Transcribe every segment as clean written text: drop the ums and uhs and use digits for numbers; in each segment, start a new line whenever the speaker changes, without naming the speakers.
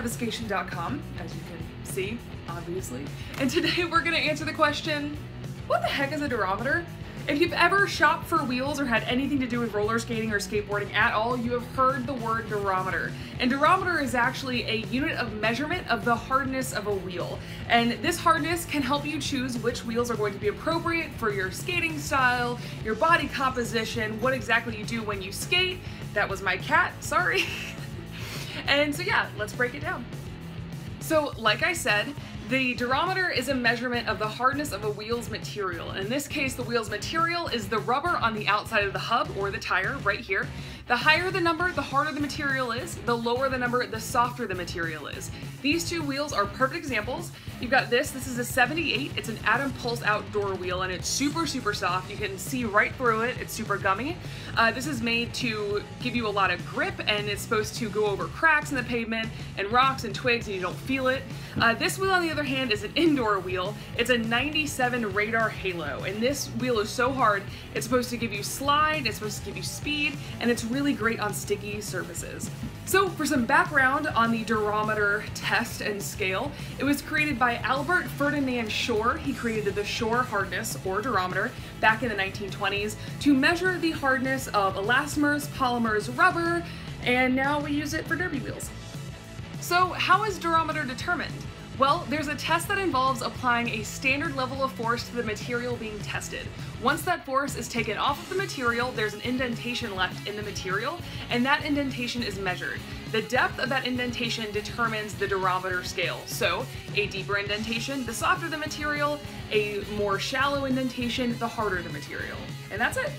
navigation.com, as you can see, obviously. And today we're going to answer the question, what the heck is a durometer? If you've ever shopped for wheels or had anything to do with roller skating or skateboarding at all, you have heard the word durometer. And durometer is actually a unit of measurement of the hardness of a wheel. And this hardness can help you choose which wheels are going to be appropriate for your skating style, your body composition, what exactly you do when you skate. That was my cat, sorry. And so yeah, let's break it down. So like I said, the durometer is a measurement of the hardness of a wheel's material. In this case, the wheel's material is the rubber on the outside of the hub, or the tire, right here. The higher the number, the harder the material is. The lower the number, the softer the material is. These two wheels are perfect examples. You've got this is a 78. It's an Atom Pulse outdoor wheel, and it's super, super soft. You can see right through it. It's super gummy. This is made to give you a lot of grip, and it's supposed to go over cracks in the pavement and rocks and twigs, and you don't feel it. This wheel, on the other hand, is an indoor wheel. It's a 97 radar halo, and this wheel is so hard, it's supposed to give you slide, it's supposed to give you speed, and it's really great on sticky surfaces. So for some background on the durometer test and scale, it was created by Albert Ferdinand Shore. He created the Shore hardness, or durometer, back in the 1920s to measure the hardness of elastomers, polymers, rubber, and now we use it for derby wheels. So how is durometer determined? Well, there's a test that involves applying a standard level of force to the material being tested. Once that force is taken off of the material, there's an indentation left in the material, and that indentation is measured. The depth of that indentation determines the durometer scale. So, a deeper indentation, the softer the material; a more shallow indentation, the harder the material. And that's it.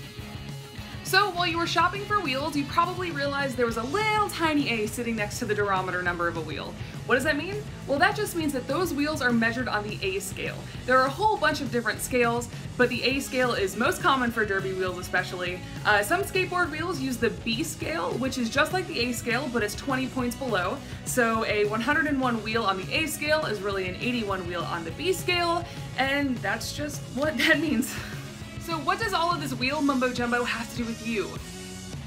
So while you were shopping for wheels, you probably realized there was a little tiny A sitting next to the durometer number of a wheel. What does that mean? Well, that just means that those wheels are measured on the A scale. There are a whole bunch of different scales, but the A scale is most common for derby wheels especially. Some skateboard wheels use the B scale, which is just like the A scale, but it's 20 points below. So a 101 wheel on the A scale is really an 81 wheel on the B scale, and that's just what that means. So what does all of this wheel mumbo jumbo have to do with you?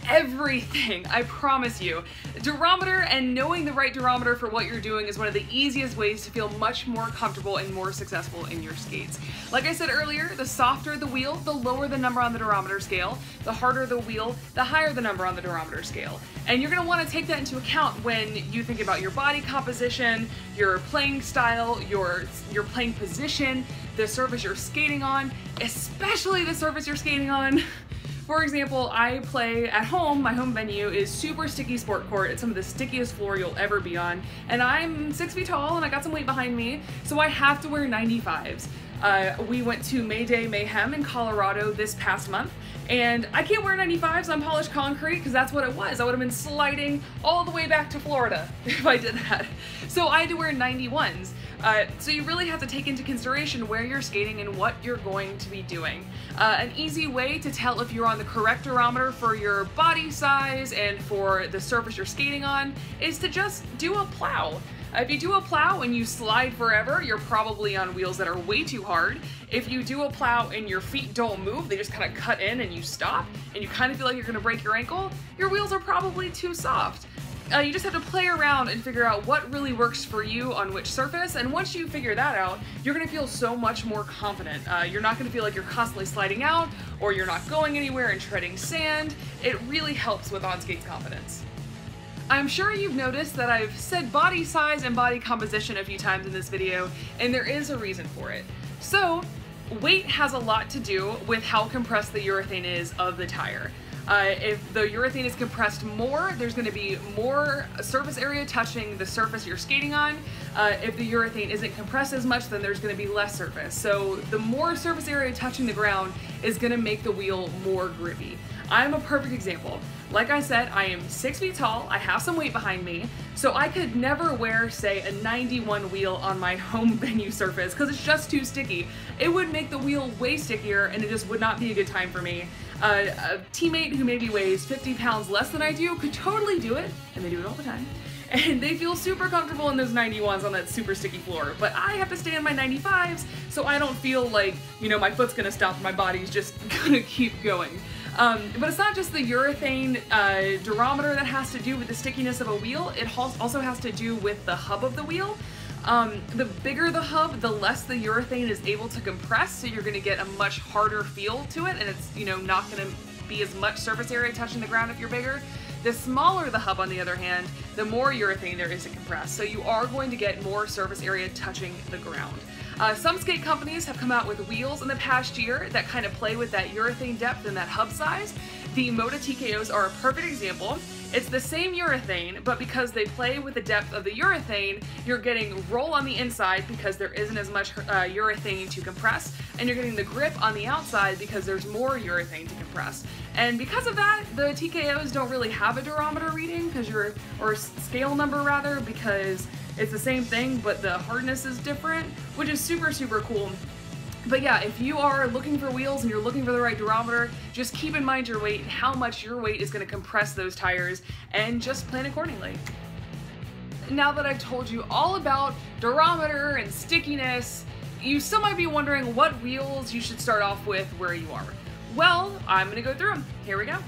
Everything, I promise you. Durometer and knowing the right durometer for what you're doing is one of the easiest ways to feel much more comfortable and more successful in your skates. Like I said earlier, the softer the wheel, the lower the number on the durometer scale. The harder the wheel, the higher the number on the durometer scale. And you're going to want to take that into account when you think about your body composition, your playing style, your playing position, the surface you're skating on, especially the surface you're skating on. For example, I play at home. My home venue is super sticky sport court. It's some of the stickiest floor you'll ever be on. And I'm 6 feet tall and I got some weight behind me, so I have to wear 95s. We went to Mayday Mayhem in Colorado this past month, and I can't wear 95s on polished concrete because that's what it was. I would have been sliding all the way back to Florida if I did that. So I had to wear 91s. So you really have to take into consideration where you're skating and what you're going to be doing. An easy way to tell if you're on the correct durometer for your body size and for the surface you're skating on is to just do a plow. If you do a plow and you slide forever, you're probably on wheels that are way too hard. If you do a plow and your feet don't move, they just kind of cut in and you stop, and you kind of feel like you're going to break your ankle, your wheels are probably too soft. You just have to play around and figure out what really works for you on which surface, and once you figure that out, you're going to feel so much more confident. You're not going to feel like you're constantly sliding out, or you're not going anywhere and treading sand. It really helps with on-skate confidence. I'm sure you've noticed that I've said body size and body composition a few times in this video, and there is a reason for it. So, weight has a lot to do with how compressed the urethane is of the tire. If the urethane is compressed more, there's going to be more surface area touching the surface you're skating on. If the urethane isn't compressed as much, then there's going to be less surface. So the more surface area touching the ground is going to make the wheel more grippy. I'm a perfect example. Like I said, I am 6 feet tall, I have some weight behind me, so I could never wear, say, a 91 wheel on my home venue surface because it's just too sticky. It would make the wheel way stickier and it just would not be a good time for me. A teammate who maybe weighs 50 pounds less than I do could totally do it, and they do it all the time. And they feel super comfortable in those 91s on that super sticky floor. But I have to stay in my 95s, so I don't feel like, you know, my foot's gonna stop and my body's just gonna keep going. But it's not just the urethane durometer that has to do with the stickiness of a wheel, it also has to do with the hub of the wheel. The bigger the hub, the less the urethane is able to compress, so you're going to get a much harder feel to it, and it's, you know, not going to be as much surface area touching the ground if you're bigger. The smaller the hub, on the other hand, the more urethane there is to compress, so you are going to get more surface area touching the ground. Some skate companies have come out with wheels in the past year that kind of play with that urethane depth and that hub size. The Moda TKOs are a perfect example. It's the same urethane, but because they play with the depth of the urethane, you're getting roll on the inside because there isn't as much urethane to compress, and you're getting the grip on the outside because there's more urethane to compress. And because of that, the TKOs don't really have a durometer reading, or scale number rather, because it's the same thing, but the hardness is different, which is super, super cool. But yeah, if you are looking for wheels and you're looking for the right durometer, just keep in mind your weight and how much your weight is going to compress those tires, and just plan accordingly. Now that I've told you all about durometer and stickiness, you still might be wondering what wheels you should start off with where you are. Well, I'm going to go through them. Here we go.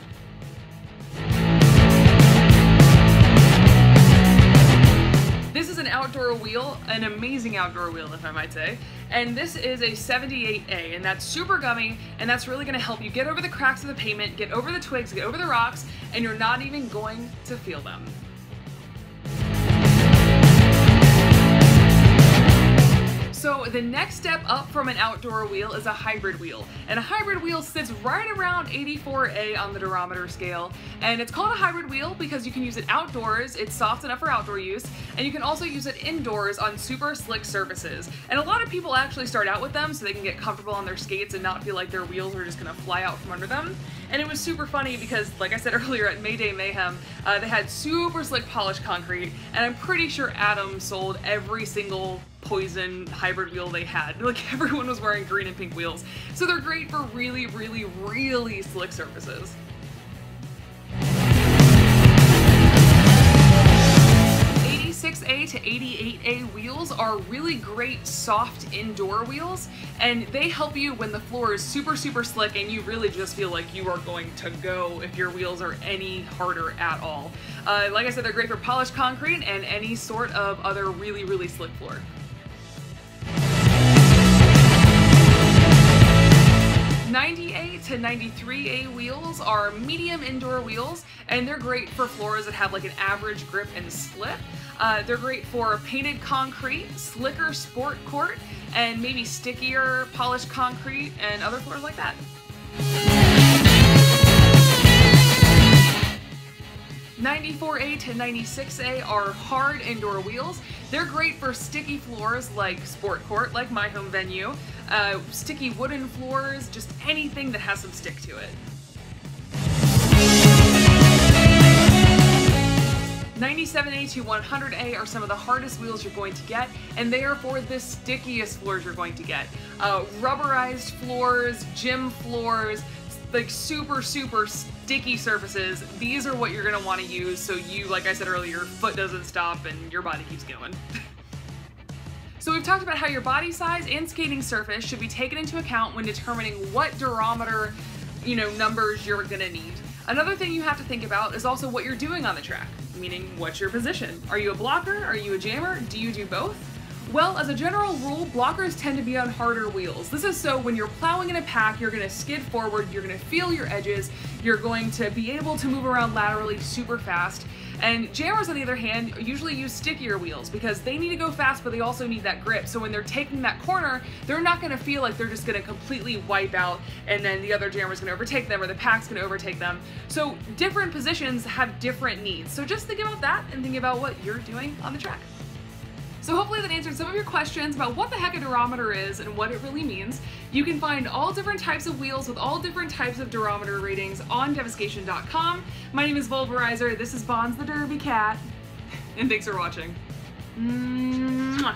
This is an outdoor wheel, an amazing outdoor wheel if I might say, and this is a 78A, and that's super gummy, and that's really going to help you get over the cracks of the pavement, get over the twigs, get over the rocks, and you're not even going to feel them. So the next step up from an outdoor wheel is a hybrid wheel, and a hybrid wheel sits right around 84A on the durometer scale, and it's called a hybrid wheel because you can use it outdoors, it's soft enough for outdoor use, and you can also use it indoors on super slick surfaces. And a lot of people actually start out with them so they can get comfortable on their skates and not feel like their wheels are just gonna fly out from under them. And it was super funny because, like I said earlier at Mayday Mayhem, they had super slick polished concrete, and I'm pretty sure Adam sold every single Poison hybrid wheel they had. Like, everyone was wearing green and pink wheels. So they're great for really, really, really slick surfaces. A to 88A wheels are really great soft indoor wheels, and they help you when the floor is super, super slick and you really just feel like you are going to go if your wheels are any harder at all. Like I said, they're great for polished concrete and any sort of other really, really slick floor. '98 to '93A wheels are medium indoor wheels, and they're great for floors that have like an average grip and slip. They're great for painted concrete, slicker sport court, and maybe stickier polished concrete and other floors like that. '94A to '96A are hard indoor wheels. They're great for sticky floors like sport court, like my home venue, sticky wooden floors, just anything that has some stick to it. '97A to 100A are some of the hardest wheels you're going to get, and they are for the stickiest floors you're going to get. Rubberized floors, gym floors, like super, super sticky surfaces. These are what you're gonna wanna use so you, like I said earlier, your foot doesn't stop and your body keeps going. So we've talked about how your body size and skating surface should be taken into account when determining what durometer, numbers you're gonna need. Another thing you have to think about is also what you're doing on the track, meaning what's your position? Are you a blocker? Are you a jammer? Do you do both? Well, as a general rule, blockers tend to be on harder wheels. This is so when you're plowing in a pack, you're going to skid forward, you're going to feel your edges, you're going to be able to move around laterally super fast. And jammers, on the other hand, usually use stickier wheels because they need to go fast, but they also need that grip. So when they're taking that corner, they're not going to feel like they're just going to completely wipe out and then the other jammer's going to overtake them or the pack's going to overtake them. So different positions have different needs. So just think about that and think about what you're doing on the track. So hopefully that answered some of your questions about what the heck a durometer is and what it really means. You can find all different types of wheels with all different types of durometer ratings on devastation.com. My name is Vulvarizer, this is Bonds the Derby Cat, and thanks for watching. Mwah.